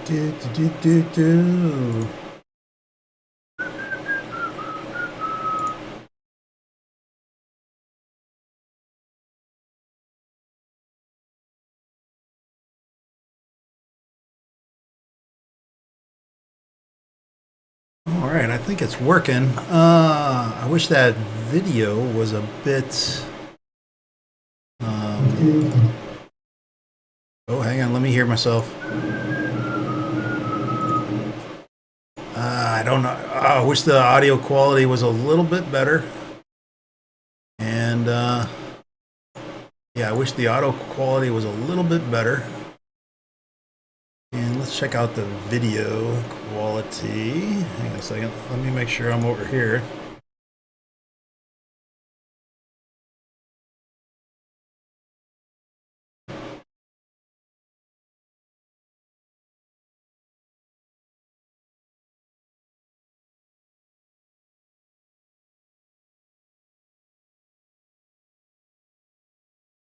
Do, do, do, do. All right, I think it's working. I wish that video was a bit. Oh, hang on, let me hear myself. I don't know. I wish the audio quality was a little bit better. And yeah, I wish the audio quality was a little bit better. And let's check out the video quality. Hang on a second. Let me make sure I'm over here.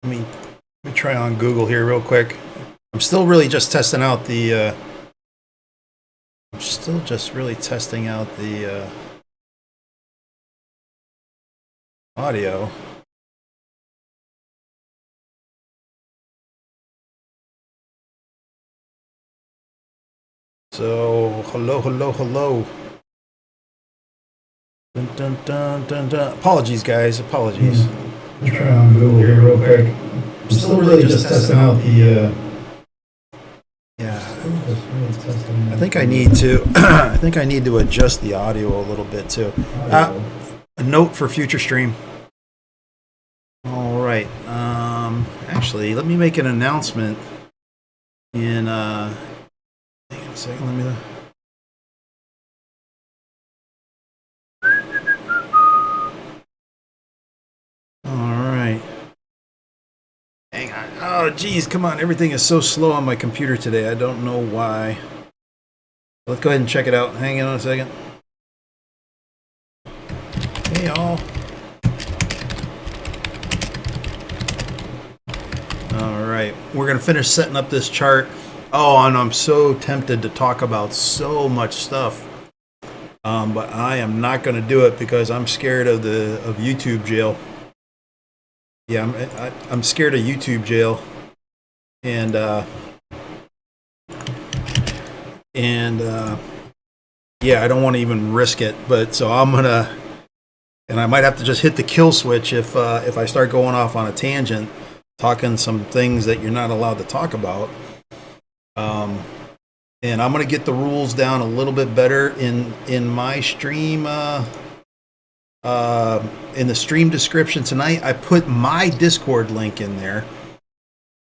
Let me try on Google here real quick. I'm still really just testing out the. I'm still just really testing out the audio. So hello, hello, hello. Dun, dun, dun, dun, dun. Apologies, guys. Apologies. Try on Google here real quick. I'm still really just testing out the. Yeah. I think I need to. I think I need to adjust the audio a little bit too. A note for future stream. All right. Actually, let me make an announcement. In hang on a second. Let me. Hang on. Oh, geez, come on. Everything is so slow on my computer today. I don't know why. Let's go ahead and check it out. Hang on a second. Hey, y'all. All right. We're going to finish setting up this chart. Oh, and I'm so tempted to talk about so much stuff. But I am not going to do it because I'm scared of YouTube jail. Yeah, I'm scared of YouTube jail, and yeah, I don't want to even risk it. But so I'm gonna, and I might have to just hit the kill switch if I start going off on a tangent, talking some things that you're not allowed to talk about. And I'm gonna get the rules down a little bit better in my stream. In the stream description tonight, I put my Discord link in there.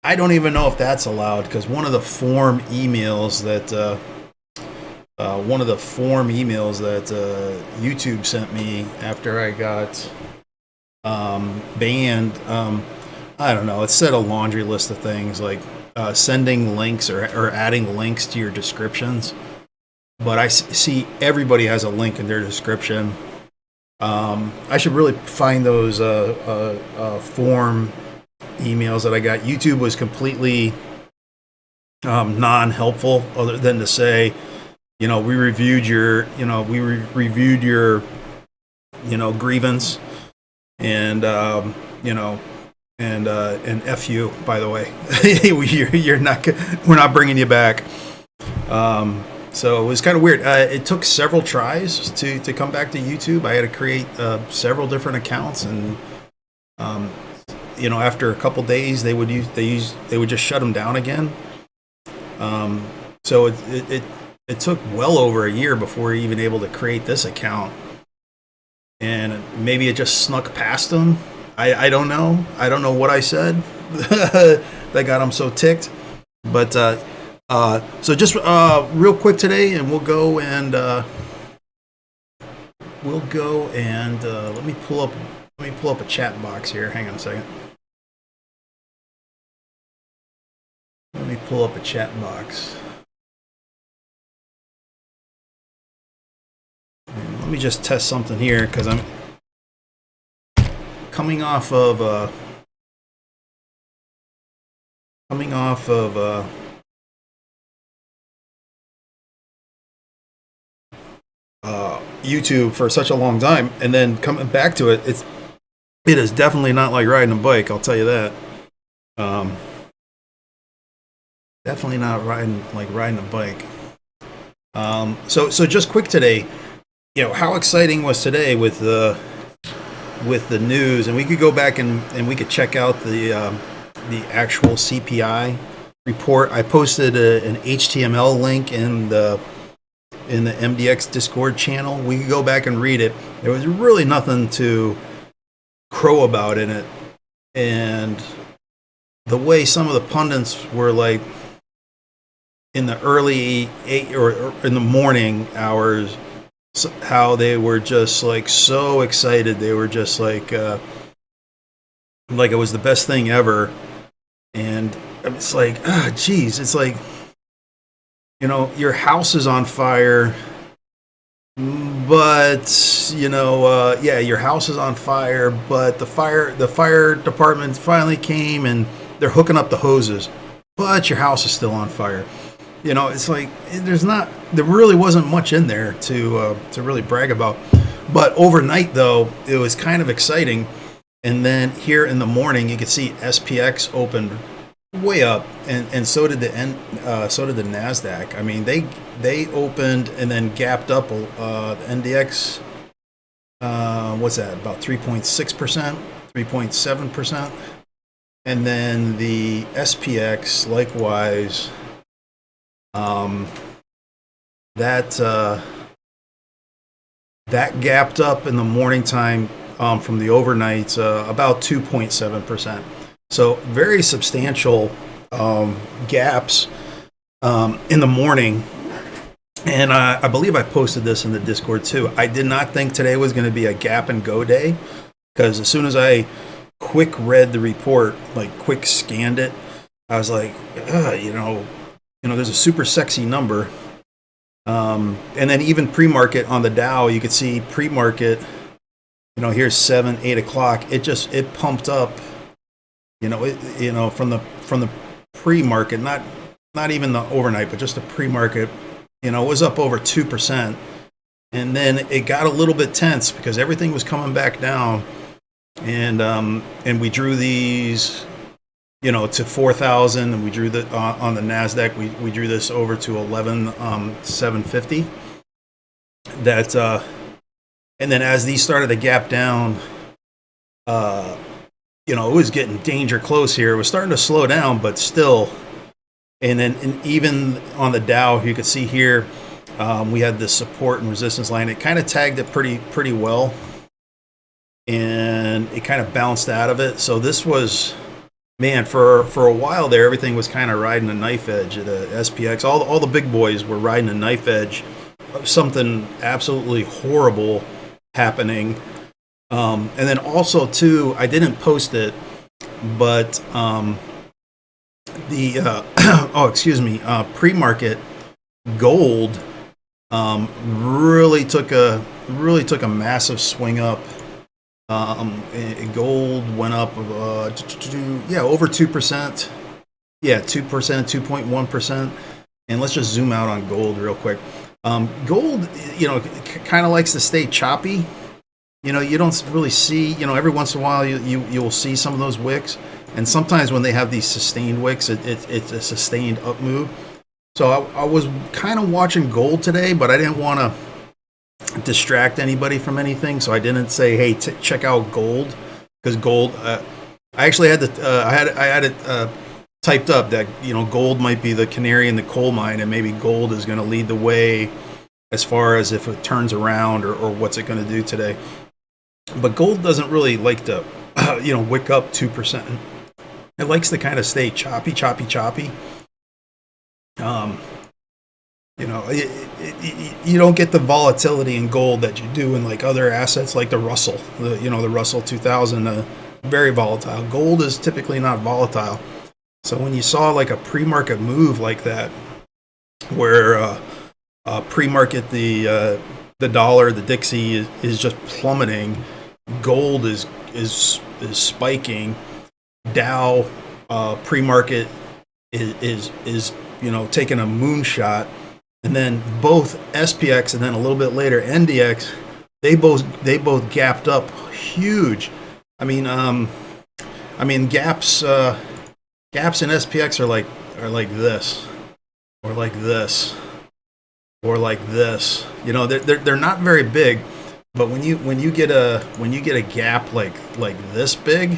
I don't even know if that's allowed because one of the form emails that YouTube sent me after I got banned. I don't know. It said a laundry list of things like sending links or adding links to your descriptions. But I see everybody has a link in their description. I should really find those form emails that I got. YouTube was completely non-helpful, other than to say, we reviewed your, grievance, and and F you, by the way. We're not bringing you back. So it was kind of weird. It took several tries to come back to YouTube. I had to create several different accounts, and after a couple days, they would just shut them down again. So it took well over a year before even able to create this account, and maybe it just snuck past them. I don't know. I don't know what I said that got them so ticked, but. So just real quick today, and we'll go and let me pull up a chat box here. Hang on a second. Let me pull up a chat box. And let me just test something here because I'm coming off of YouTube for such a long time, and then coming back to it, it is definitely not like riding a bike. I'll tell you that. Definitely not riding a bike. So just quick today, how exciting was today with the news, and we could go back and we could check out the actual CPI report. I posted an HTML link in the MDX Discord channel. We could go back and read it. There was really nothing to crow about in it, and the way some of the pundits were like in the early or in the morning hours, how they were just like so excited. They were just like it was the best thing ever. And it's like, geez, it's like, your house is on fire, but your house is on fire, but the fire department finally came and they're hooking up the hoses, but your house is still on fire. It's like there really wasn't much in there to really brag about. But overnight, though, it was kind of exciting. And then here in the morning, you could see SPX opened way up, and so did the Nasdaq. I mean, they opened and then gapped up. The NDX, what's that? About 3.6%, 3.7%, and then the SPX likewise. That gapped up in the morning time from the overnights about 2.7%. So very substantial gaps in the morning. And I believe I posted this in the Discord too. I did not think today was going to be a gap and go day, because as soon as I quick read the report, like quick scanned it, I was like, there's a super sexy number. And then even pre-market on the Dow, you could see pre-market, here's 7, 8 o'clock. It pumped up, from the pre-market, not even the overnight, but just the pre-market, it was up over 2%. And then it got a little bit tense because everything was coming back down. And we drew these, to 4,000, and we drew the on the Nasdaq. We drew this over to 11,750. And then as these started to gap down, it was getting danger close here. It was starting to slow down, but still. And even on the Dow, you could see here, we had this support and resistance line. It kind of tagged it pretty well, and it kind of bounced out of it. So this was. Man, for a while there, everything was kind of riding a knife edge at the SPX. All the big boys were riding a knife edge of something absolutely horrible happening. And then also, too, I didn't post it, but pre-market gold really took a massive swing up. Gold went up over 2%. Yeah, 2%, 2.1%. And let's just zoom out on gold real quick. Gold, kind of likes to stay choppy. You don't really see, every once in a while you will see some of those wicks. And sometimes when they have these sustained wicks, it's a sustained up move. So I was kind of watching gold today, but I didn't want to distract anybody from anything, so I didn't say, hey, check out gold, because gold, I actually had I had it typed up that gold might be the canary in the coal mine, and maybe gold is going to lead the way as far as if it turns around or what's it going to do today. But gold doesn't really like to wick up 2%. It likes to kind of stay choppy. You don't get the volatility in gold that you do in like other assets like the Russell, the Russell 2000, very volatile. Gold is typically not volatile. So when you saw like a pre-market move like that, where pre-market the dollar, the Dixie is just plummeting, gold is spiking, Dow pre-market is taking a moonshot. and then both SPX and then a little bit later NDX, they both gapped up huge. I mean gaps in SPX are like this, or like this, or like this. You know, they're not very big, but when you get a gap like this big,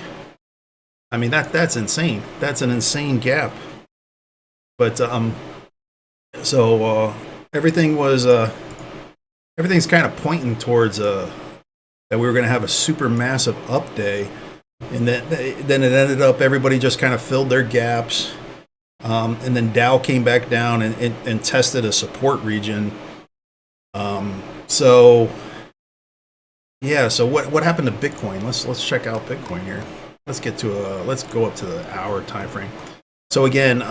I mean that's insane. That's an insane gap. But so everything's kind of pointing towards that we were going to have a super massive up day, and then it ended up everybody just kind of filled their gaps, and then Dow came back down and tested a support region. So yeah, so what happened to Bitcoin? Let's check out Bitcoin here. Let's go up to the hour time frame. So again,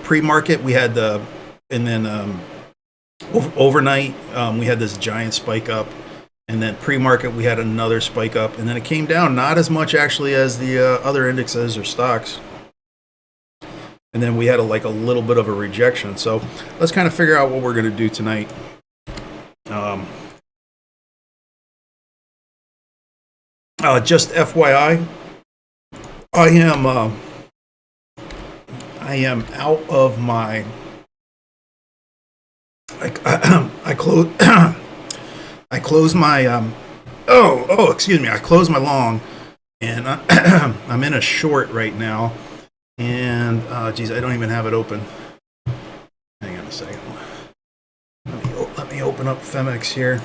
pre-market we had and then overnight we had this giant spike up, and then pre-market we had another spike up, and then it came down, not as much actually as the other indexes or stocks, and then we had a little bit of a rejection. So let's kind of figure out what we're going to do tonight. Just FYI, I am out of my. I closed my. Excuse me. I closed my long, and I'm in a short right now. And geez, I don't even have it open. Hang on a second. Let me open up Femex here.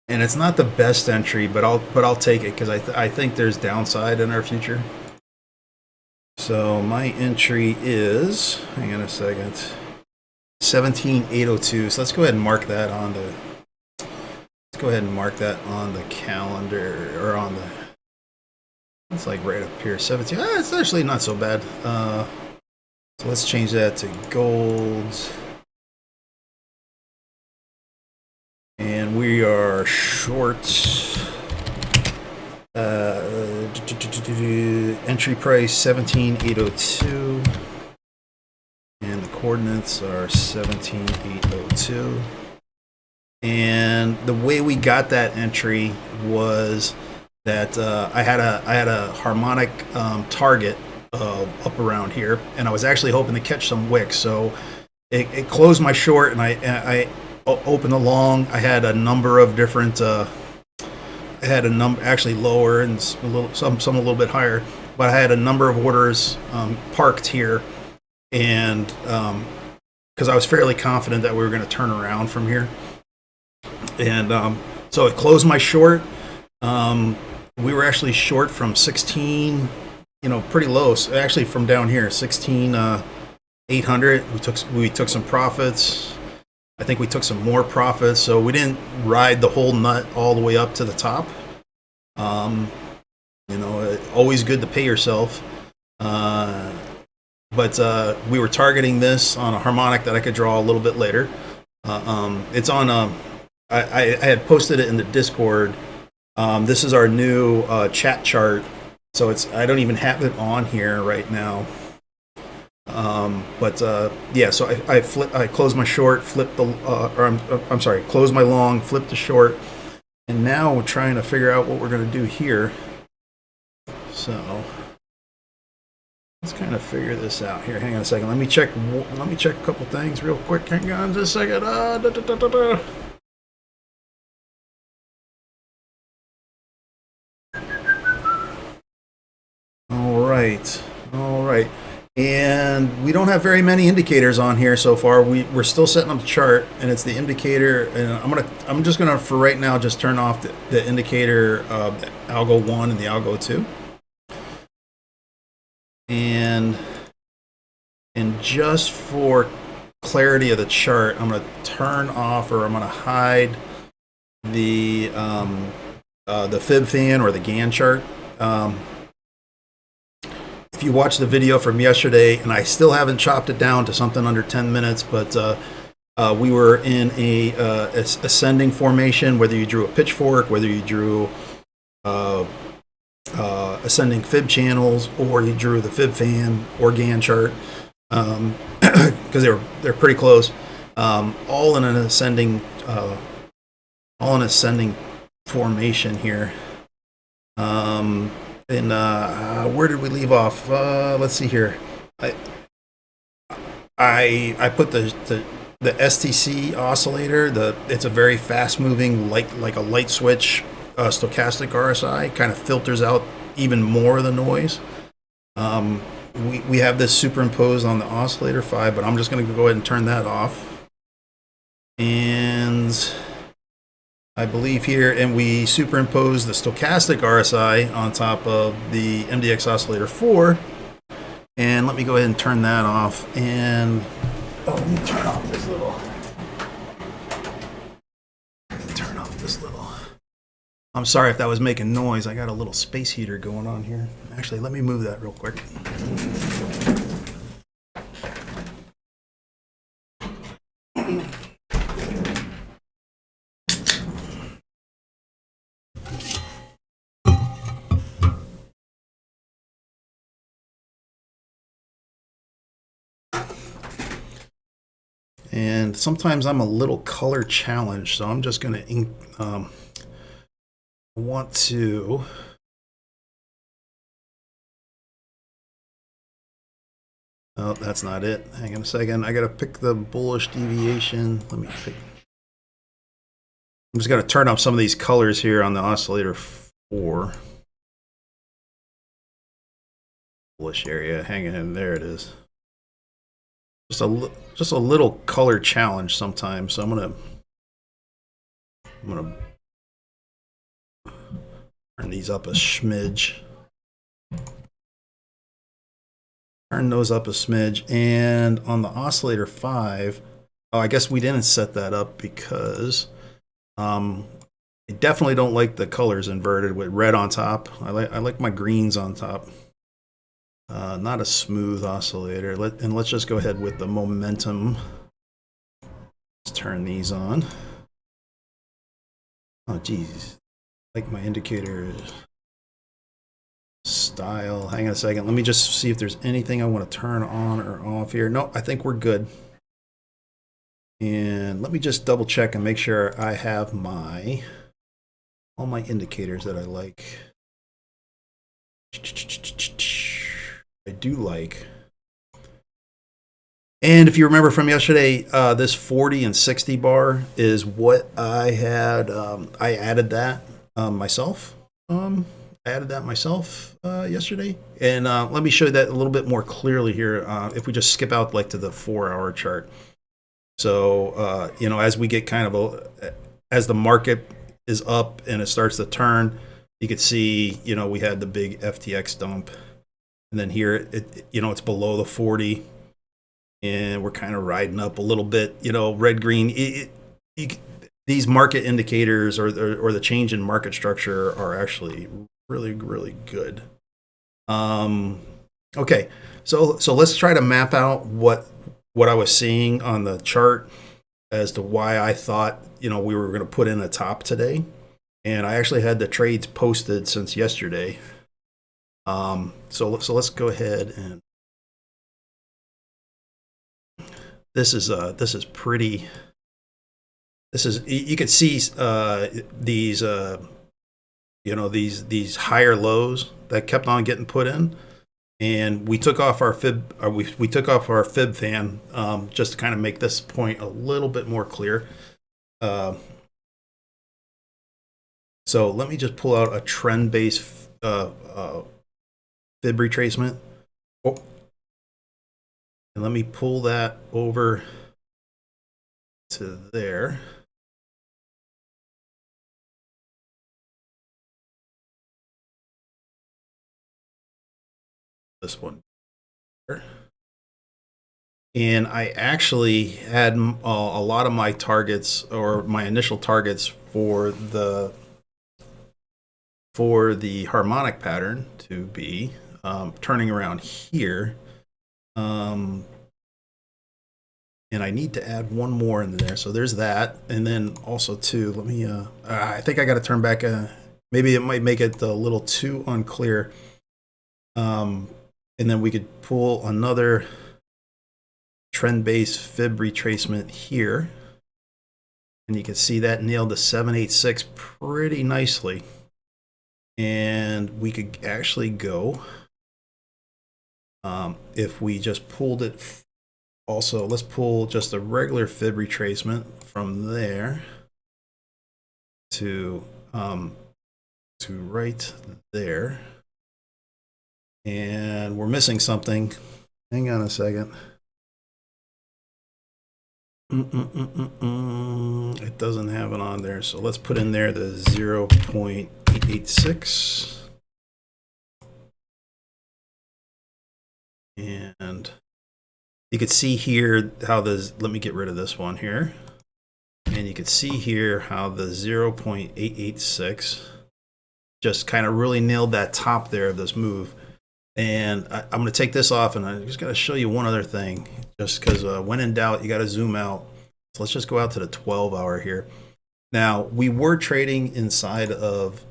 And it's not the best entry, but I'll take it because I think there's downside in our future. So my entry is, hang on a second, 17,802. So let's go ahead and mark that on the. Let's go ahead and mark that on the calendar, or on the. It's like right up here, 17. It's actually not so bad. So let's change that to gold. And we are short. Entry price 17,802. And the coordinates are 17,802. And the way we got that entry was that I had a harmonic target up around here, and I was actually hoping to catch some wicks. So it closed my short, and I opened the long. I had a number of different. I had a number actually lower and some a little bit higher, but I had a number of orders parked here, and because I was fairly confident that we were going to turn around from here, and so it closed my short. We were actually short from 16, pretty low. So actually, from down here, 16,800. We took some profits. I think we took some more profits, so we didn't ride the whole nut all the way up to the top. Always good to pay yourself. But we were targeting this on a harmonic that I could draw a little bit later. It's on. I had posted it in the Discord. This is our new chat chart, so I don't even have it on here right now. So I closed my short, flipped closed my long, flipped the short, and now we're trying to figure out what we're going to do here. So let's kind of figure this out here. Hang on a second. Let me check a couple things real quick. Hang on just a second. All right. And we don't have very many indicators on here so far. We're still setting up the chart, and it's the indicator. And I'm just gonna for right now just turn off the indicator of the Algo 1 and the Algo 2. And just for clarity of the chart, I'm gonna turn off, or I'm gonna hide the fib fan or the Gann chart. If you watched the video from yesterday, and I still haven't chopped it down to something under 10 minutes, but We were in a ascending formation, whether you drew a pitchfork, whether you drew uh, ascending fib channels, or you drew the fib fan or Gann chart, because they're pretty close, all in an ascending formation here. And where did we leave off? Let's see here. I put the STC oscillator. It's a very fast moving, like a light switch stochastic RSI. Kind of filters out even more of the noise. We have this superimposed on the oscillator 5, but I'm just going to go ahead and turn that off. And I believe here, and we superimpose the stochastic RSI on top of the MDX oscillator 4. And let me go ahead and turn that off. And let me turn off this little. I'm sorry if that was making noise. I got a little space heater going on here. Actually, let me move that real quick. And sometimes I'm a little color challenged, so I'm just going to want to oh, that's not it. Hang on a second. I got to pick the bullish deviation. Let me pick. I'm just going to turn up some of these colors here on the oscillator 4. Bullish area. Hang in there. It is. Just a little color challenge sometimes. So I'm gonna turn these up a smidge. Turn those up a smidge. And on the oscillator 5, oh, I guess we didn't set that up because I definitely don't like the colors inverted with red on top. I like my greens on top. Not a smooth oscillator. Let's just go ahead with the momentum. Let's turn these on. Oh, geez. Like my indicator style. Hang on a second. Let me just see if there's anything I want to turn on or off here. No, I think we're good. And let me just double check and make sure I have all my indicators that I like. I do like. And if you remember from yesterday, this 40 and 60 bar is what I had. I added that myself. I added that myself yesterday. And let me show you that a little bit more clearly here. If we just skip out like to the 4-hour chart. So, as we get kind of as the market is up and it starts to turn, you could see, we had the big FTX dump. And then here, it's below the 40, and we're kind of riding up a little bit. Red, green. These market indicators or the change in market structure are actually really, really good. Okay, so let's try to map out what I was seeing on the chart as to why I thought we were going to put in a top today, and I actually had the trades posted since yesterday. So let's go ahead and this is pretty. You could see these these higher lows that kept on getting put in, and we took off our fib. We took off our fib fan just to kind of make this point a little bit more clear. So let me just pull out a trend-based fib retracement. Oh. And let me pull that over to there. This one. And I actually had a lot of my targets, or my initial targets for the harmonic pattern to be turning around here. And I need to add one more in there. So there's that. And then also too, let me, I think I got to turn back, maybe it might make it a little too unclear. And then we could pull another trend-based fib retracement here. And you can see that nailed the 786 pretty nicely. And we could actually go, if we just pulled it. Also, let's pull just a regular fib retracement from there to right there. And we're missing something. Hang on a second. It doesn't have it on there. So let's put in there the 0.886. And you could see here how the, let me get rid of this one here. And you can see here how the 0.886 just kind of really nailed that top there of this move. And I'm going to take this off, and I'm just going to show you one other thing, just because when in doubt, you got to zoom out. So let's just go out to the 12-hour here. Now, we were trading inside of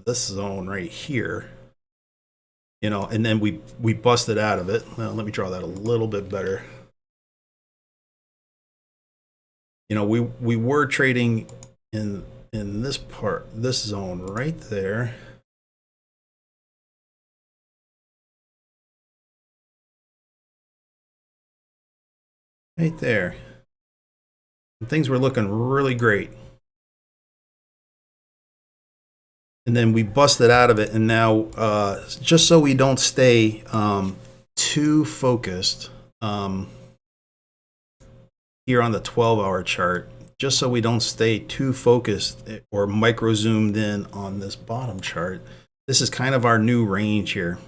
this zone right here, you know, and then we busted out of it. Well, let me draw that a little bit better. You know, we were trading in this part, this zone right there. Right there. And things were looking really great. And then we busted out of it, and now just so we don't stay too focused here on the 12-hour chart, just so we don't stay too focused or micro zoomed in on this bottom chart, this is kind of our new range here.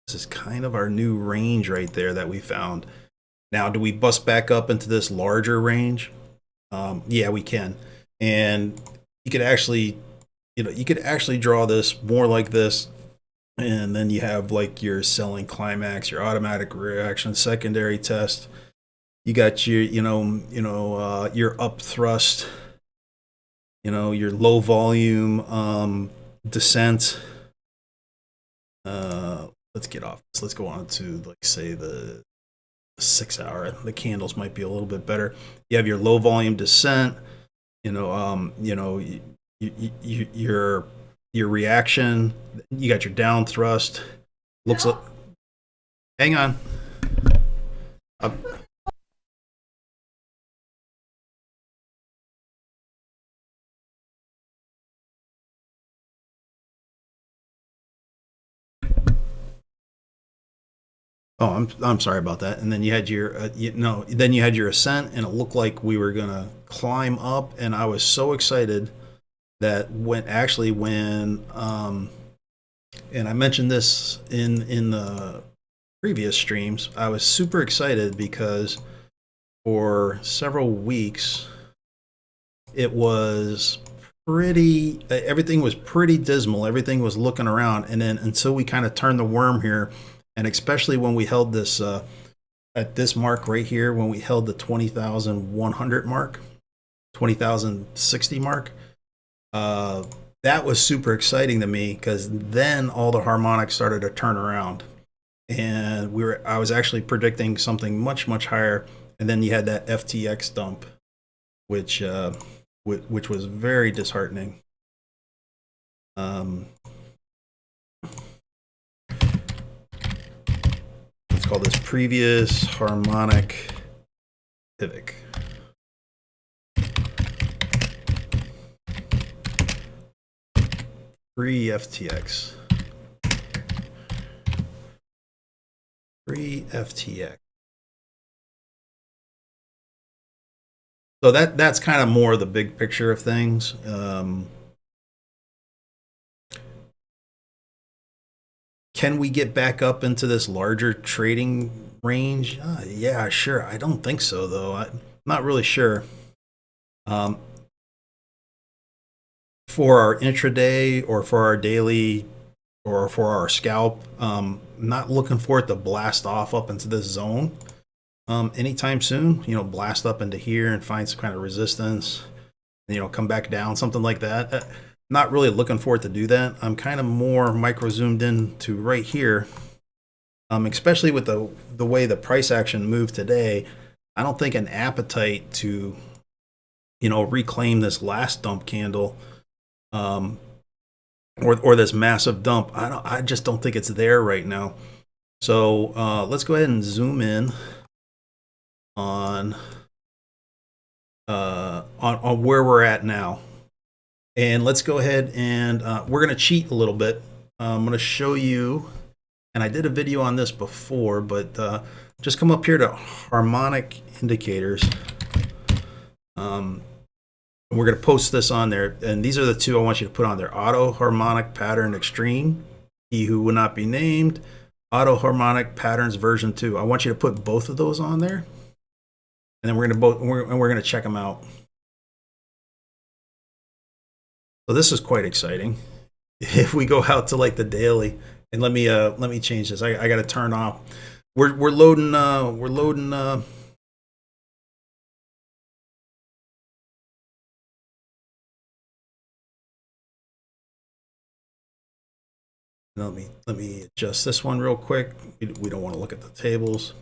This is kind of our new range right there that we found. Now, do we bust back up into this larger range? Yeah, we can. And you could actually, you know, you could actually draw this more like this. And then you have like your selling climax, your automatic reaction, secondary test. You got your, your up thrust, your low volume descent. Let's get off this. Let's go on to, like, say the 6 hour. The candles might be a little bit better. You have your low volume descent. Your reaction. You got your down thrust. Looks like. Hang on. Oh, I'm sorry about that. And then you had your then you had your ascent, and it looked like we were gonna climb up. And I was so excited that when and I mentioned this in the previous streams, I was super excited because for several weeks it was everything was pretty dismal. Everything was looking around, and then until we kind of turned the worm here. And especially when we held this at this mark right here, when we held the 20,100 mark, 20,060 mark, that was super exciting to me, because then all the harmonics started to turn around, and I was actually predicting something much higher, and then you had that FTX dump, which was very disheartening. Call this previous harmonic pivot. Pre-FTX. Pre-FTX. So that's kind of more the big picture of things. Can we get back up into this larger trading range? Yeah, sure. I don't think so, though. I'm not really sure. For our intraday or for our daily or for our scalp. Not looking for it to blast off up into this zone anytime soon. You know, blast up into here and find some kind of resistance. You know, come back down, something like that. Not really looking for it to do that. I'm kind of more micro zoomed in to right here. Especially with the way the price action moved today, I don't think an appetite to, you know, reclaim this last dump candle, or this massive dump. I just don't think it's there right now. So let's go ahead and zoom in on where we're at now, and let's go ahead and we're going to cheat a little bit. I'm going to show you, and I did a video on this before, but just come up here to harmonic indicators. We're going to post this on there, and these are the two I want you to put on there: auto harmonic pattern extreme, he who will not be named, auto harmonic patterns version 2. I want you to put both of those on there, and then we're going to check them out. So this is quite exciting. If we go out to like the daily, and let me change this. I got to turn off. We're loading. Let me adjust this one real quick. We don't want to look at the tables.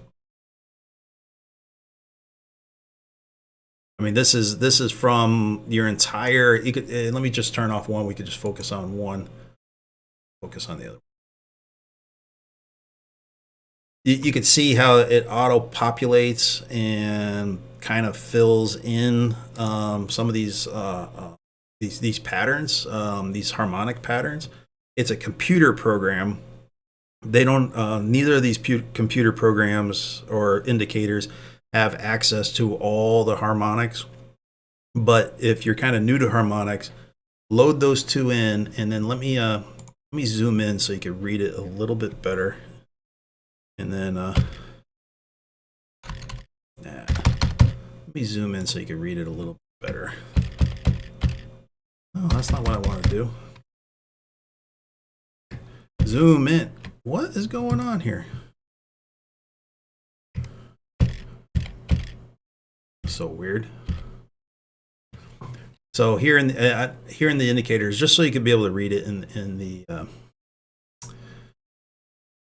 I mean, this is from your entire. You could let me just turn off one. We could just focus on one. Focus on the other. You can see how it auto populates and kind of fills in some of these patterns, these harmonic patterns. It's a computer program. They don't. Neither of these computer programs or indicators have access to all the harmonics. But if you're kind of new to harmonics, load those two in, and then let me zoom in so you can read it a little bit better. And then let me zoom in so you can read it a little bit better. Oh, that's not what I want to do. Zoom in. What is going on here? So weird. So here in the indicators, just so you can be able to read it in the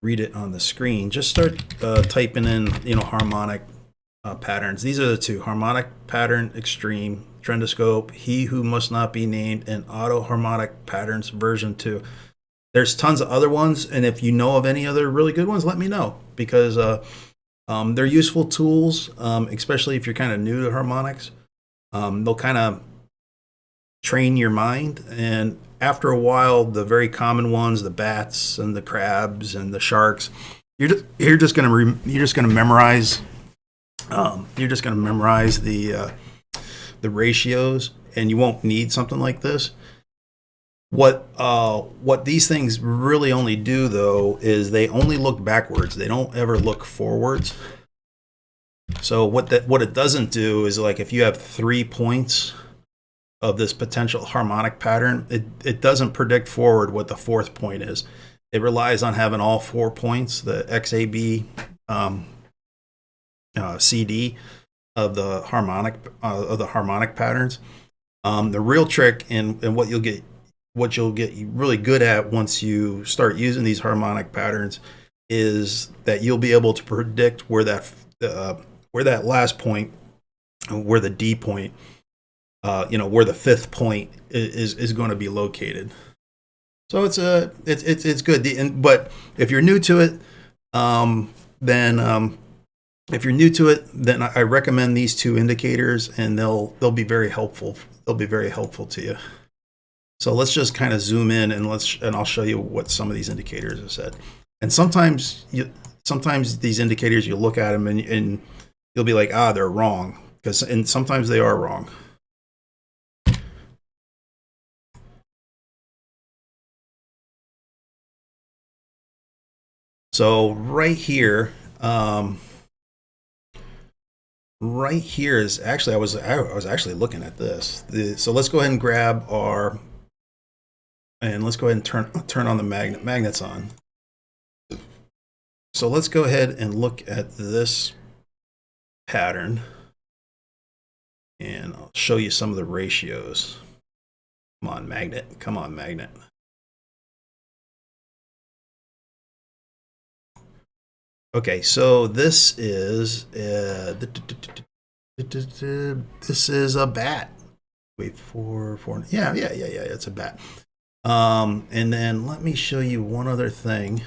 read it on the screen, just start typing in, you know, harmonic patterns. These are the two: harmonic pattern extreme, trendoscope, he who must not be named, and auto harmonic patterns version 2. There's tons of other ones, and if you know of any other really good ones, let me know, because they're useful tools, especially if you're kind of new to harmonics. They'll kind of train your mind, and after a while, the very common ones, the bats and the crabs and the sharks, you're just gonna memorize. You're just gonna memorize the ratios, and you won't need something like this. What these things really only do, though, is they only look backwards. They don't ever look forwards. So what it doesn't do is, like, if you have 3 points of this potential harmonic pattern, it doesn't predict forward what the fourth point is. It relies on having all 4 points, the XAB, CD of the harmonic patterns. The real trick, and what you'll get really good at once you start using these harmonic patterns, is that you'll be able to predict where that last point, where the D point, where the fifth point is going to be located. So it's good. But if you're new to it, then I recommend these two indicators, and they'll be very helpful. They'll be very helpful to you. So let's just kind of zoom in, and I'll show you what some of these indicators have said. And sometimes these indicators, you look at them and you'll be like, they're wrong, and sometimes they are wrong. So right here is actually, I was actually looking at this. So let's go ahead and grab our And let's go ahead and turn on the magnets on. So let's go ahead and look at this pattern, and I'll show you some of the ratios. Come on, magnet. Come on, magnet. Okay, so this is this is a bat. Wait, four. Yeah, it's a bat. And then let me show you one other thing.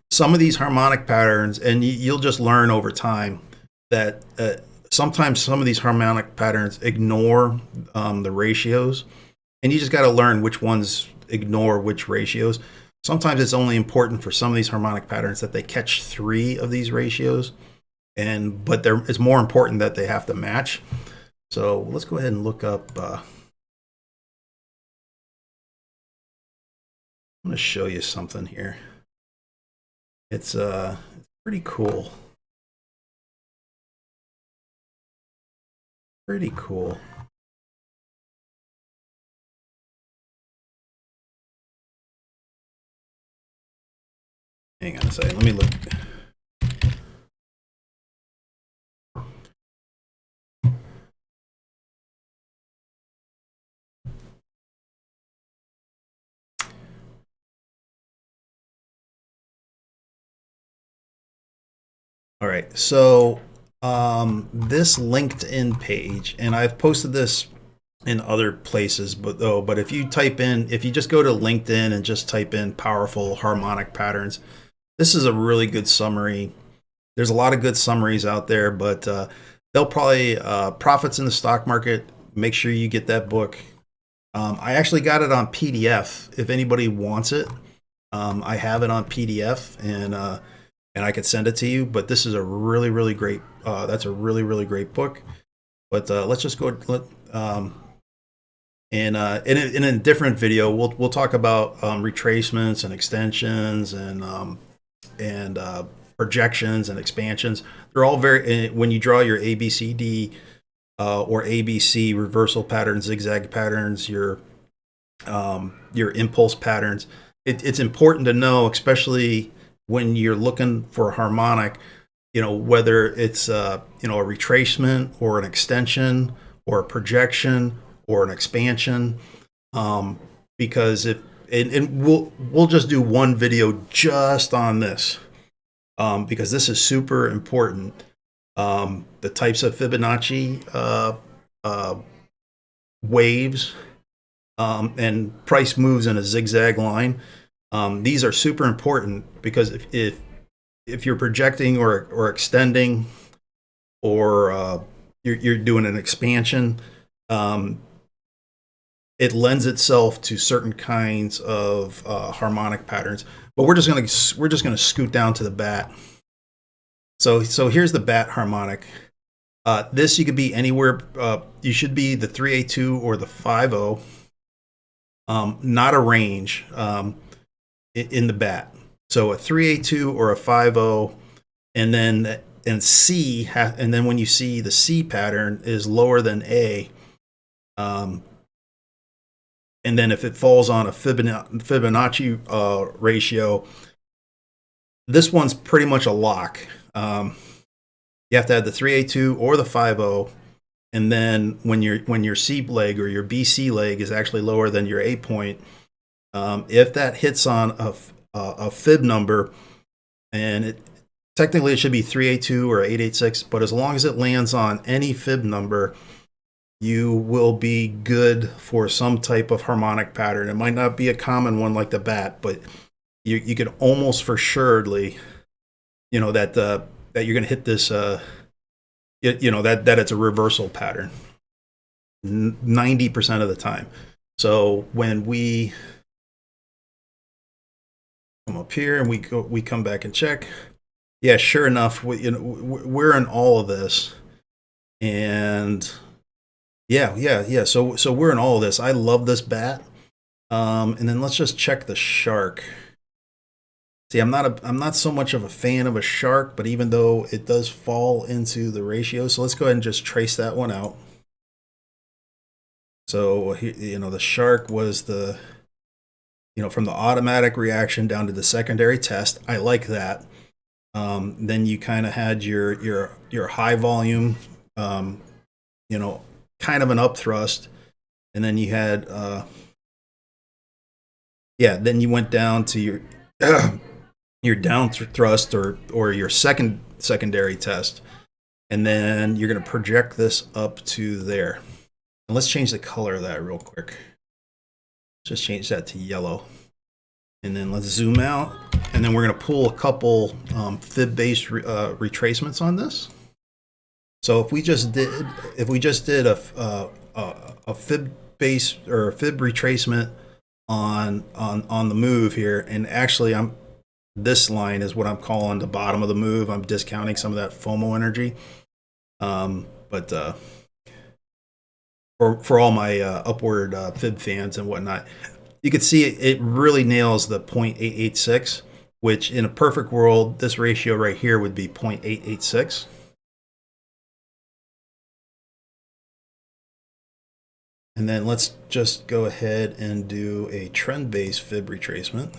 Some of these harmonic patterns, and you'll just learn over time that sometimes some of these harmonic patterns ignore the ratios, and you just got to learn which ones ignore which ratios. Sometimes it's only important for some of these harmonic patterns that they catch 3 of these ratios, but it's more important that they have to match. So let's go ahead and look up. I'm going to show you something here. It's pretty cool. Pretty cool. Hang on a second. Let me look. All right. So this LinkedIn page, and I've posted this in other places, but if you just go to LinkedIn and just type in powerful harmonic patterns, this is a really good summary. There's a lot of good summaries out there, but they'll probably Profits in the Stock Market. Make sure you get that book. I actually got it on PDF. If anybody wants it, I have it on PDF, and I could send it to you. But this is a really, really great. That's a really, really great book. But let's just go. In a different video, we'll talk about retracements and extensions and projections and expansions. They're all very, when you draw your ABCD or ABC reversal patterns, zigzag patterns, your impulse patterns. It's important to know, especially when you're looking for a harmonic, whether it's a retracement or an extension or a projection or an expansion, because we'll just do one video just on this, because this is super important. The types of Fibonacci waves and price moves in a zigzag line. These are super important because if you're projecting or extending, or you're doing an expansion, it lends itself to certain kinds of harmonic patterns. But we're just gonna scoot down to the bat. So here's the bat harmonic. This you could be anywhere. You should be the 382 or the 50, not a range in the bat. So a 382 or a 50, and then when you see the C pattern is lower than A. And then if it falls on a Fibonacci ratio, this one's pretty much a lock. You have to have the 382 or the 50, and then when your C leg or your BC leg is actually lower than your A point, if that hits on a fib number, and technically it should be 382 or 886, but as long as it lands on any fib number, you will be good for some type of harmonic pattern. It might not be a common one like the bat, but you could almost for suredly, that you're going to hit this, that it's a reversal pattern 90% of the time. So when we come up here and we come back and check, yeah, sure enough, we're in all of this, and yeah. So we're in all of this. I love this bat. And then let's just check the shark. See, I'm not so much of a fan of a shark, but even though it does fall into the ratio, so let's go ahead and just trace that one out. So, the shark was the, from the automatic reaction down to the secondary test. I like that. Then you kind of had your high volume, kind of an upthrust, and then you had, then you went down to your your down thrust or your secondary test, and then you're going to project this up to there. And let's change the color of that real quick. Just change that to yellow. And then let's zoom out. And then we're going to pull a couple fib-based retracements on this. So if we just did a fib-based or a fib retracement on the move here, and actually this line is what I'm calling the bottom of the move. I'm discounting some of that FOMO energy. But for all my upward fib fans and whatnot, you can see it really nails the 0.886, which in a perfect world, this ratio right here would be 0.886. And then let's just go ahead and do a trend-based fib retracement.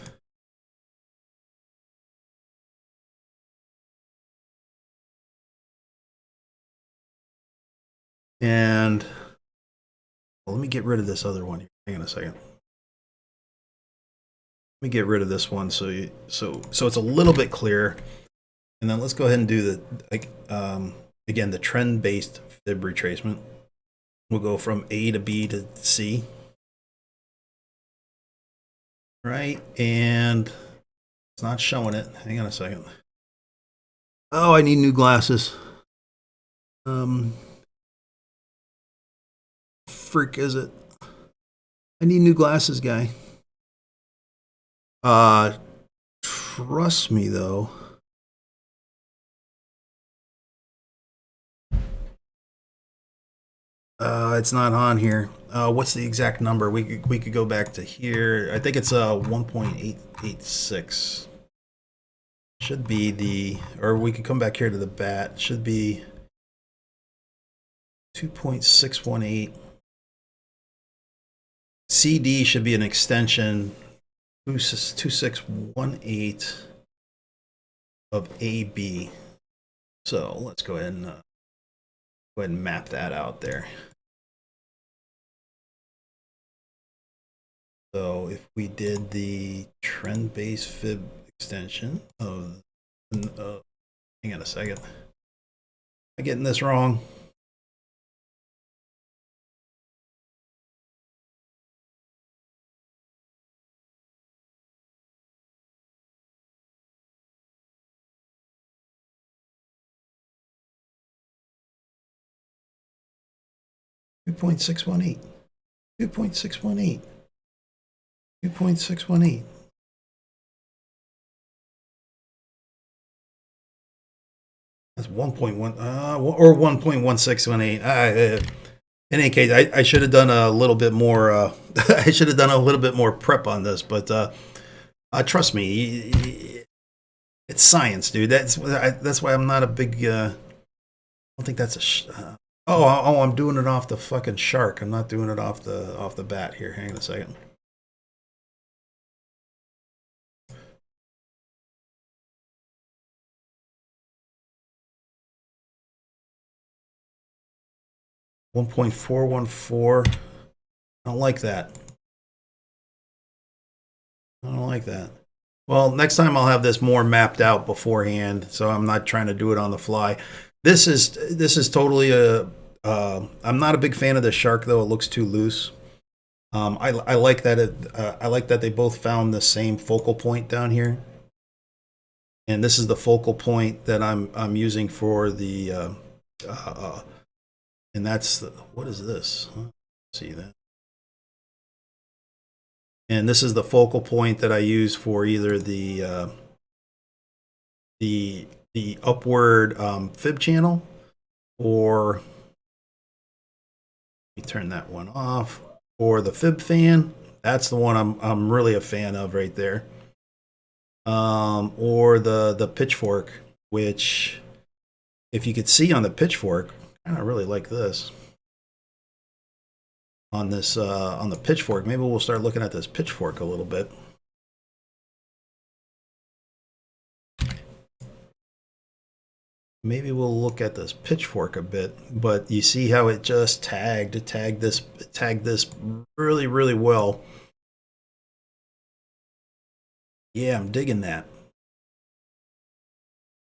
And let me get rid of this other one here. Hang on a second. Let me get rid of this one so it's a little bit clearer. And then let's go ahead and do again the trend-based fib retracement. We'll go from A to B to C. Right, and it's not showing it. Hang on a second. Oh, I need new glasses. Frick is it? I need new glasses, guy. Trust me though. It's not on here. What's the exact number? We could go back to here. I think it's 1.886. Should be or we could come back here to the bat. Should be 2.618. CD should be an extension 2618 of AB. So let's go ahead and map that out there. So if we did the trend-based fib extension of, hang on a second, I'm getting this wrong. Two point six one eight. 2.618. 2.618. That's 1.1 or 1.1618. In any case, I should have done a little bit more. I should have done a little bit more prep on this, but trust me, it's science, dude. That's why I'm not a big. I don't think that's a. Oh, I'm doing it off the fucking shark. I'm not doing it off the bat here. Hang on a second. .414. I don't like that. I don't like that. Well, next time I'll have this more mapped out beforehand, so I'm not trying to do it on the fly. This is totally a. I'm not a big fan of the shark though. It looks too loose. I like that I like that they both found the same focal point down here, and this is the focal point that I'm using for the. And that's what is this? See that? And this is the focal point that I use for either the upward fib channel, or let me turn that one off, or the fib fan. That's the one I'm really a fan of right there. Or the pitchfork, which if you could see on the pitchfork, I really like this. on this on the pitchfork. Maybe we'll start looking at this pitchfork a little bit. Maybe we'll look at this pitchfork a bit, but you see how it just tagged this really, really well. Yeah, I'm digging that.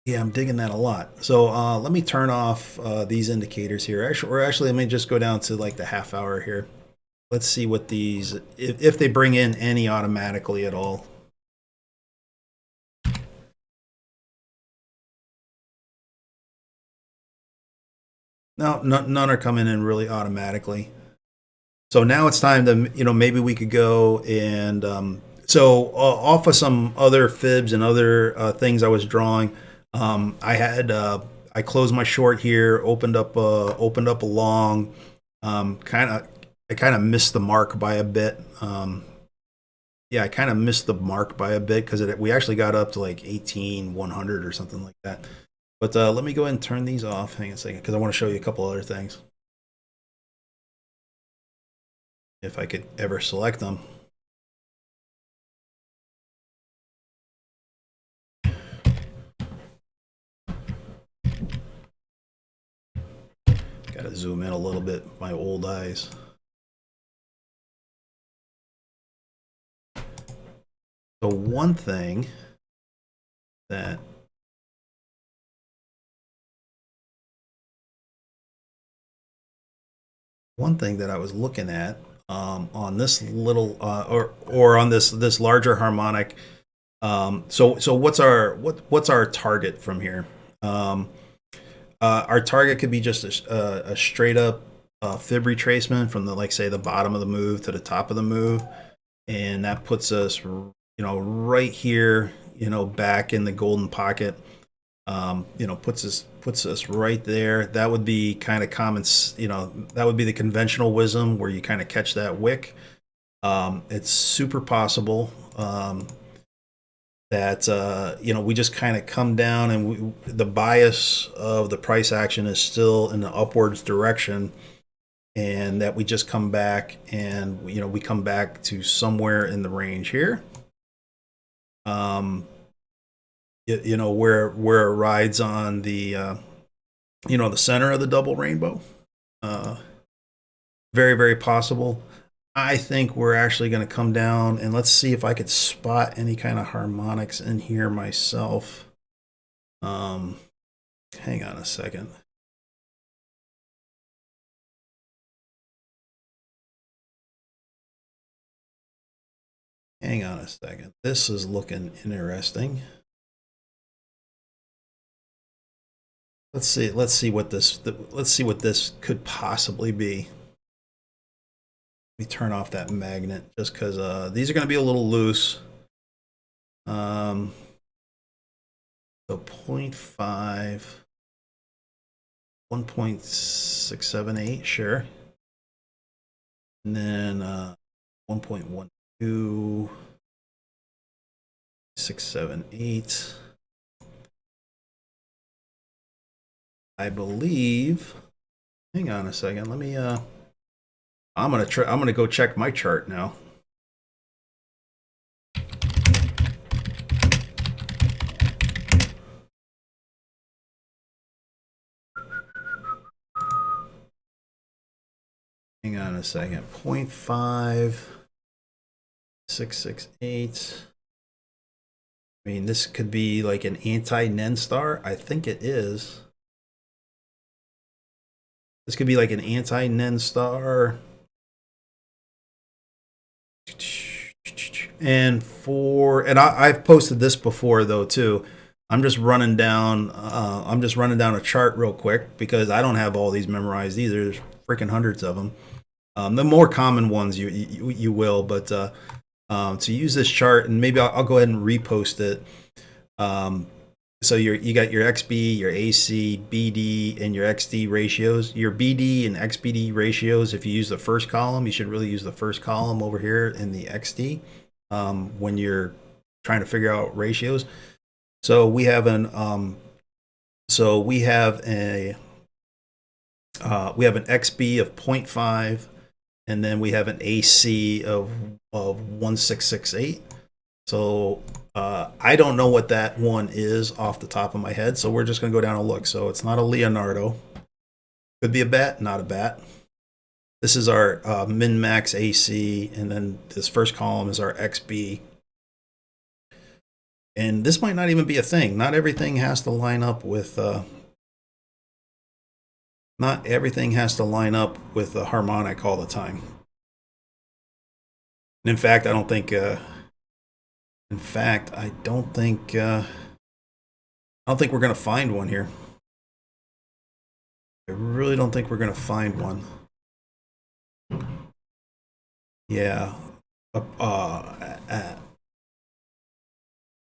Yeah, I'm digging that a lot. So let me turn off these indicators here. Actually, let me just go down to like the half hour here. Let's see what these, if they bring in any automatically at all. No, none are coming in really automatically. So now it's time to, maybe we could go and, off of some other fibs and other things I was drawing, I closed my short here, opened up a long, I kind of missed the mark by a bit. Yeah, I kind of missed the mark by a bit because we actually got up to like 18,100 or something like that. But let me go ahead and turn these off. Hang on a second, because I want to show you a couple other things. If I could ever select them. Got to zoom in a little bit, my old eyes. So one thing that I was looking at on this little or on this larger harmonic. So what's our target from here? Our target could be just a straight up fib retracement from the, like, say, the bottom of the move to the top of the move, and that puts us right here, back in the golden pocket. Puts us right there. That would be kind of common, that would be the conventional wisdom where you kind of catch that wick. It's super possible that we just kind of come down, and the bias of the price action is still in the upwards direction, and that we just come back and we come back to somewhere in the range here. Where it rides on the the center of the double rainbow. Very, very possible. I think we're actually going to come down, and let's see if I could spot any kind of harmonics in here myself. Hang on a second. Hang on a second. This is looking interesting. Let's see what this could possibly be. Let me turn off that magnet just because these are going to be a little loose. So 0.5, 1.678, sure. And then 1.12, 678. I believe. Hang on a second. Let me. I'm gonna go check my chart now. Hang on a second. 0.5, 668. I mean, this could be like an anti-Nen star. I think it is. This could be like an anti-Nen star. And I've posted this before though too. I'm just running down a chart real quick because I don't have all these memorized either. There's freaking hundreds of them. The more common ones you will, but to use this chart, and maybe I'll go ahead and repost it. So you got your XB, your AC, BD, and your XD ratios. Your BD and XBD ratios, if you use the first column, you should really use the first column over here in the XD when you're trying to figure out ratios. So we have an XB of 0.5 and then we have an AC of 1668. So I don't know what that one is off the top of my head, so we're just going to go down and look. So it's not a Leonardo. Could be a bat, not a bat. This is our min-max AC, and then this first column is our XB. And this might not even be a thing. Not everything has to line up with not everything has to line up with a harmonic all the time. And in fact, I don't think I don't think we're going to find one here. I really don't think we're going to find one. Yeah.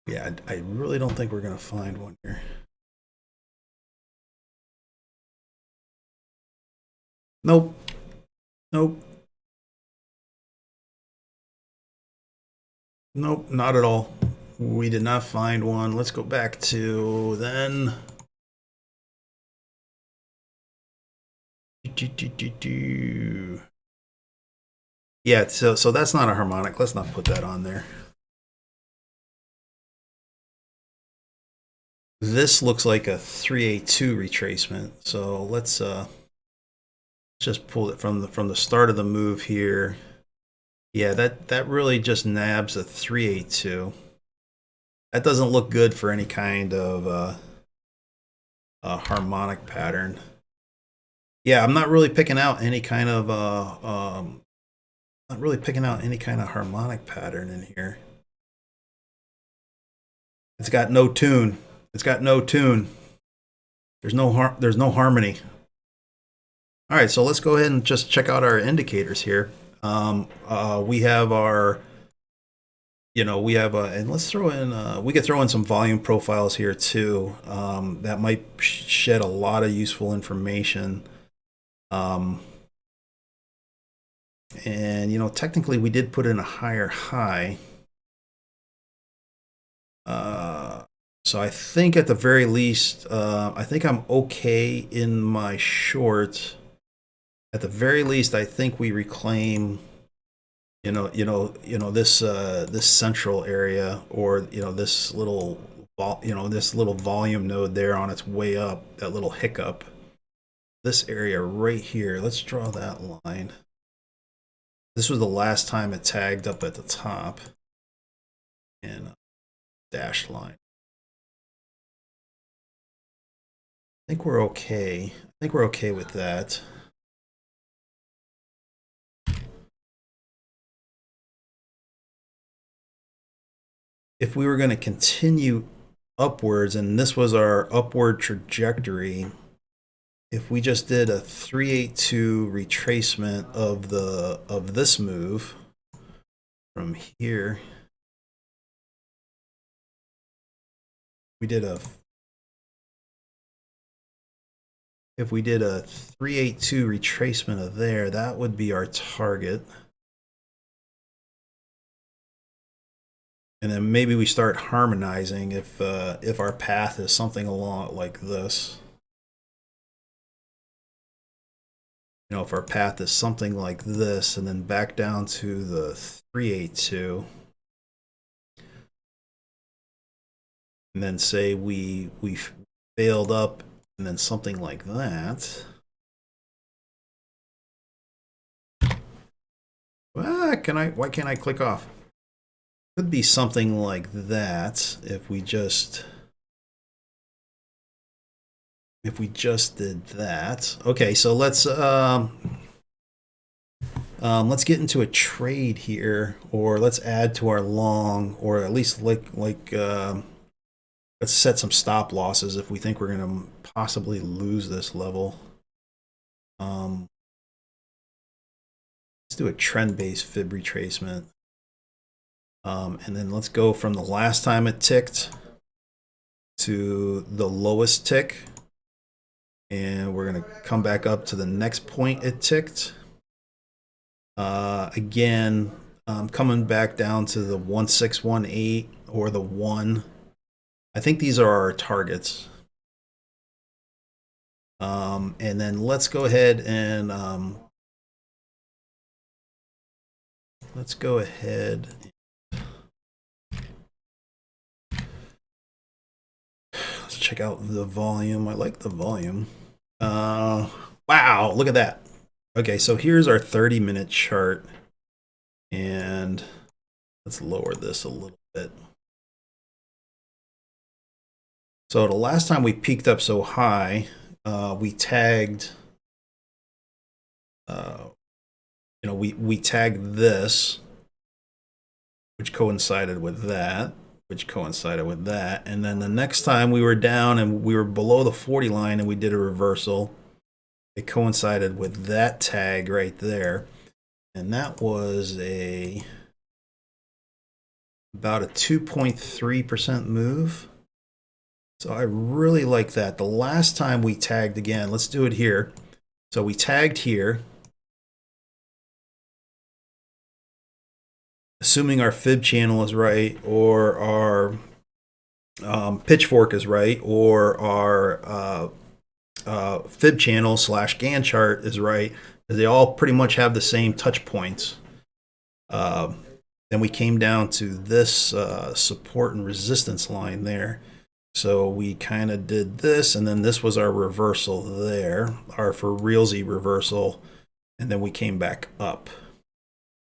Yeah, I really don't think we're going to find one here. Nope. Nope. Nope, not at all. We did not find one. Let's go back to then. Yeah, so that's not a harmonic. Let's not put that on there. This looks like a 382 retracement. So let's just pull it from the start of the move here. Yeah, that really just nabs a 382. That doesn't look good for any kind of harmonic pattern. Yeah, I'm not really picking out any kind of harmonic pattern in here. It's got no tune. It's got no tune. There's no harmony. All right, so let's go ahead and just check out our indicators here. We have our, and let's throw in, we could throw in some volume profiles here too. That might shed a lot of useful information. And technically we did put in a higher high. So I think at the very least, I think I'm okay in my short. At the very least, I think we reclaim, this central area, or this little volume node there on its way up, that little hiccup. This area right here. Let's draw that line. This was the last time it tagged up at the top, and dashed line. I think we're okay. I think we're okay with that. If we were going to continue upwards, and this was our upward trajectory, if we just did a 382 retracement of this move from here, if we did a 382 retracement of there, that would be our target. And then maybe we start harmonizing if our path is something along like this. If our path is something like this, and then back down to the 382, and then say we failed up, and then something like that. Why can't I click off? Could be something like that if we just did that. Okay, so let's get into a trade here, or let's add to our long, or at least let's set some stop losses if we think we're going to possibly lose this level. Let's do a trend-based fib retracement. And then let's go from the last time it ticked to the lowest tick. And we're going to come back up to the next point it ticked. Again, coming back down to the 1618 or the 1. I think these are our targets. And then let's go ahead and let's go ahead. Let's check out the volume. I like the volume. Wow, look at that. Okay, so here's our 30-minute chart. And let's lower this a little bit. So the last time we peaked up so high, we tagged, we tagged this, which coincided with that, and then the next time we were down and we were below the 40 line and we did a reversal, it coincided with that tag right there, and that was about a 2.3% move. So I really like that. The last time we tagged again, let's do it here. So we tagged here, assuming our fib channel is right, or our pitchfork is right, or our fib channel / Gann chart is right. They all pretty much have the same touch points. Then we came down to this support and resistance line there. So we kind of did this, and then this was our reversal there, our for realsy reversal, and then we came back up.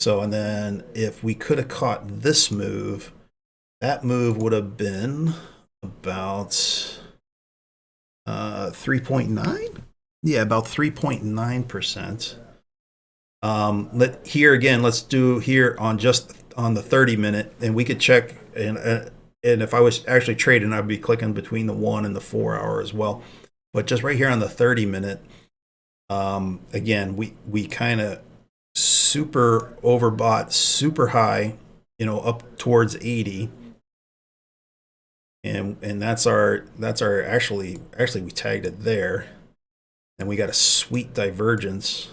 So, and then if we could have caught this move, that move would have been about 3.9? Yeah, about 3.9%. Here again, let's do here on just on the 30-minute, and we could check, and if I was actually trading, I'd be clicking between the 1 and the 4 hour as well. But just right here on the 30-minute, again, we kind of super overbought, super high, up towards 80. And that's our actually we tagged it there. And we got a sweet divergence.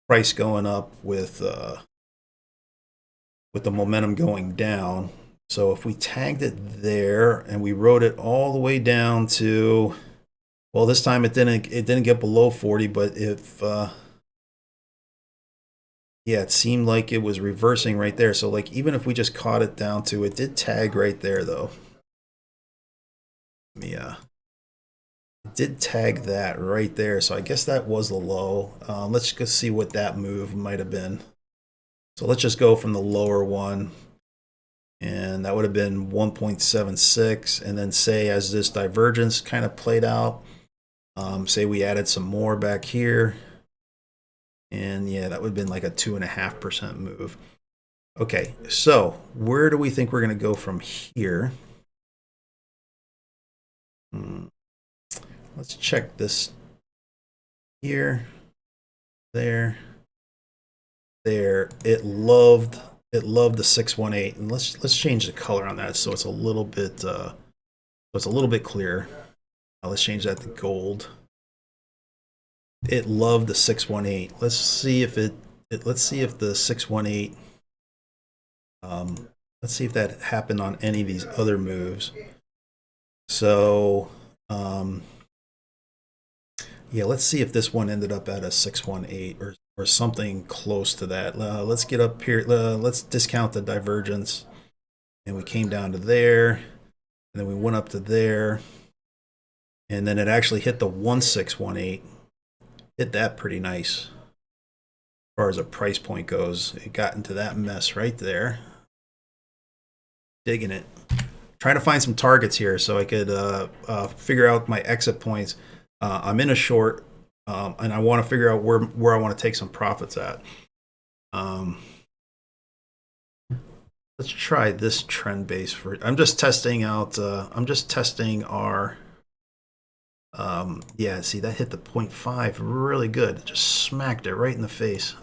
Price going up with the momentum going down. So if we tagged it there and we rode it all the way down to, well, this time it didn't get below 40, but if yeah, it seemed like it was reversing right there. So like even if we just caught it down to, it did tag right there though. Yeah, it did tag that right there. So I guess that was the low. Let's just see what that move might have been. So let's just go from the lower one. And that would have been 1.76. And then say as this divergence kind of played out, say we added some more back here. And yeah, that would have been like a 2.5% move. Okay, so where do we think we're going to go from here? Let's check this here, there. It loved the 618, and let's change the color on that so it's a little bit clearer. Let's change that to gold. It loved the 618. Let's see if the 618 let's see if that happened on any of these other moves. So yeah, let's see if this one ended up at a 618 or something close to that. Let's get up here. Let's discount the divergence. And we came down to there. And then we went up to there. And then it actually hit the 1618. Hit that pretty nice. As far as a price point goes, it got into that mess right there. Digging it. Trying to find some targets here so I could figure out my exit points. I'm in a short, and I want to figure out where I want to take some profits at. Let's try this trend base for. I'm just testing out. I'm just testing our. Yeah, see that hit the 0.5 really good. Just smacked it right in the face.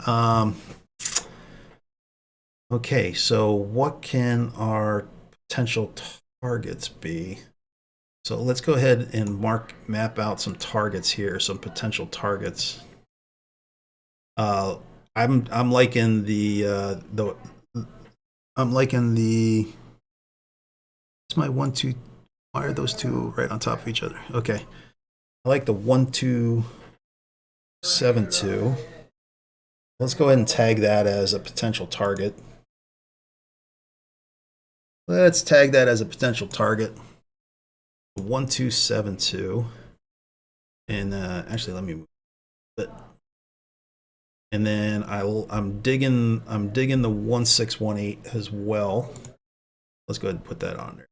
Okay, so what can our potential targets be? So let's go ahead and map out some targets here, some potential targets. I'm liking the it's my 1 2. Why are those two right on top of each other? Okay, I like the 1 2 7 2. Let's go ahead and tag that as a potential target. Let's tag that as a potential target. 1272. And actually, let me move it. And then I'm digging the 1618 as well. Let's go ahead and put that on there.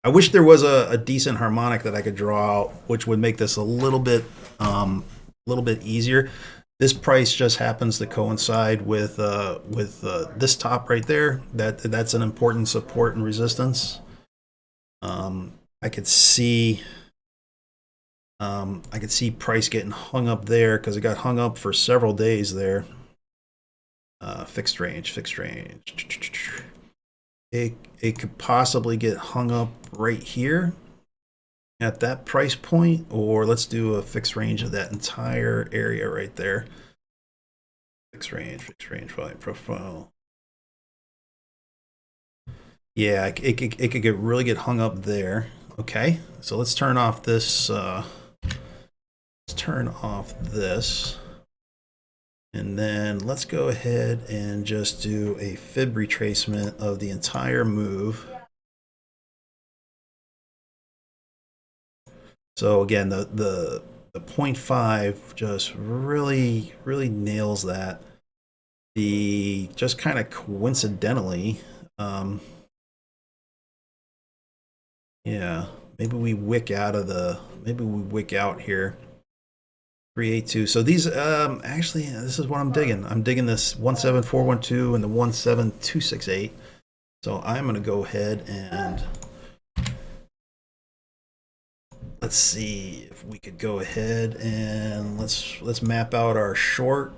I wish there was a decent harmonic that I could draw out, which would make this a little bit easier. This price just happens to coincide with this top right there. That's an important support and resistance. I could see price getting hung up there because it got hung up for several days there. Fixed range. It could possibly get hung up right here at that price point, or let's do a fixed range of that entire area right there. Fixed range, volume profile. Yeah, it could really get hung up there. Okay, so let's turn off this. And then let's go ahead and just do a fib retracement of the entire move. So again, the 0.5 just really nails that. The just kind of coincidentally, yeah, maybe we wick out here. 382. So these actually, this is what I'm digging. I'm digging this 17412 and the 17268. So I'm going to go ahead and let's see if we could go ahead and let's map out our short,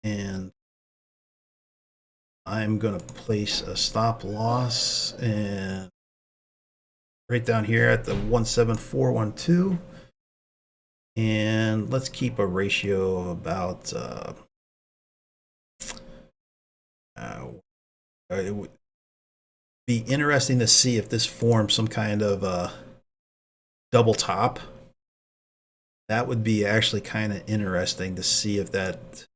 and I'm going to place a stop loss and right down here at the 17412. And let's keep a ratio of about it would be interesting to see if this forms some kind of double top. That would be actually kind of interesting to see if that,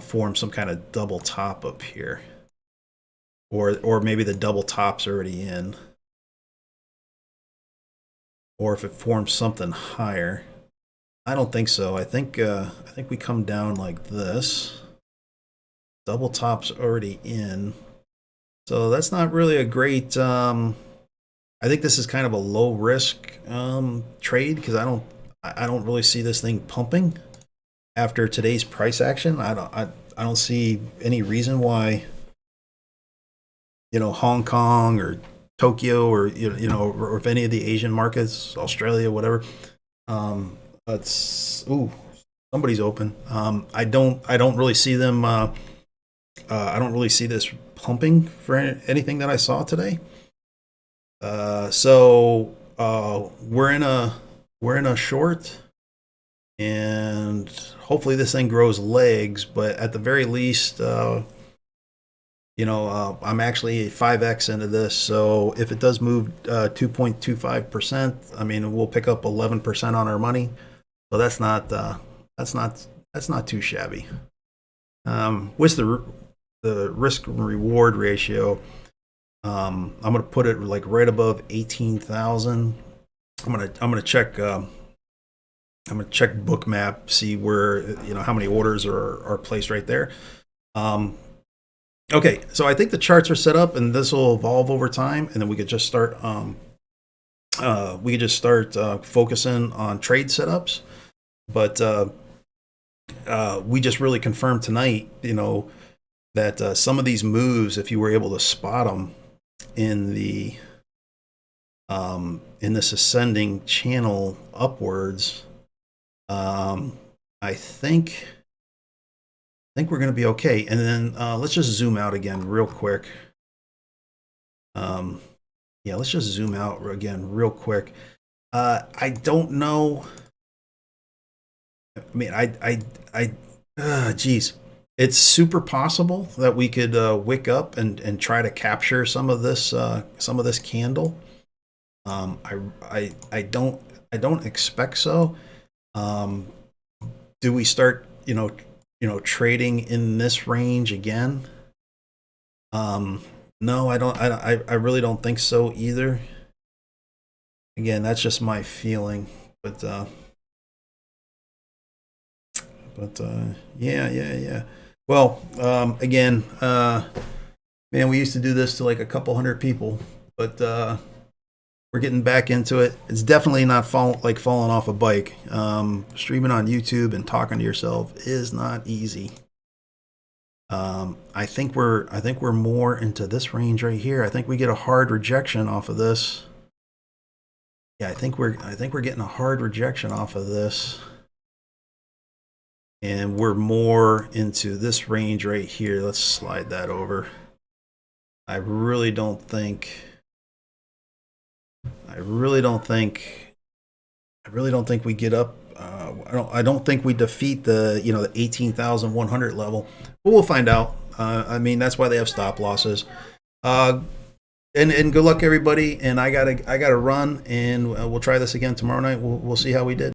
forms some kind of double top up here, or maybe the double top's already in, or if it forms something higher. I don't think so. I think we come down like this. Double top's already in, so that's not really a great. I think this is kind of a low risk trade because I don't really see this thing pumping after today's price action. I don't see any reason why Hong Kong or Tokyo or or if any of the Asian markets, Australia, whatever. Somebody's open. I don't really see them. I don't really see this pumping for anything that I saw today. So we're in a short, and hopefully this thing grows legs. But at the very least, I'm actually 5x into this. So if it does move 2.25%, I mean, we'll pick up 11% on our money. So that's not too shabby. With the risk reward ratio, I'm gonna put it like right above 18,000. I'm gonna check Bookmap, see where how many orders are placed right there. Okay, so I think the charts are set up, and this will evolve over time, and then we could just start focusing on trade setups. But we just really confirmed tonight, that some of these moves, if you were able to spot them in this ascending channel upwards, I think we're going to be okay. And then let's just zoom out again real quick. Let's just zoom out again real quick. I don't know. I mean, geez, it's super possible that we could wick up and try to capture some of this candle. I don't expect so. Do we start trading in this range again. No, I don't. I really don't think so either. Again, that's just my feeling, but yeah. Well, again, man, we used to do this to like a couple hundred people, but we're getting back into it. It's definitely not falling off a bike. Streaming on YouTube and talking to yourself is not easy. I think we're more into this range right here. I think we get a hard rejection off of this. Yeah, I think we're getting a hard rejection off of this. And we're more into this range right here. Let's slide that over. I really don't think we get up. I don't think we defeat the the 18,100 level, but we'll find out. I mean, that's why they have stop losses. And good luck everybody. And I gotta run, and we'll try this again tomorrow night. We'll see how we did.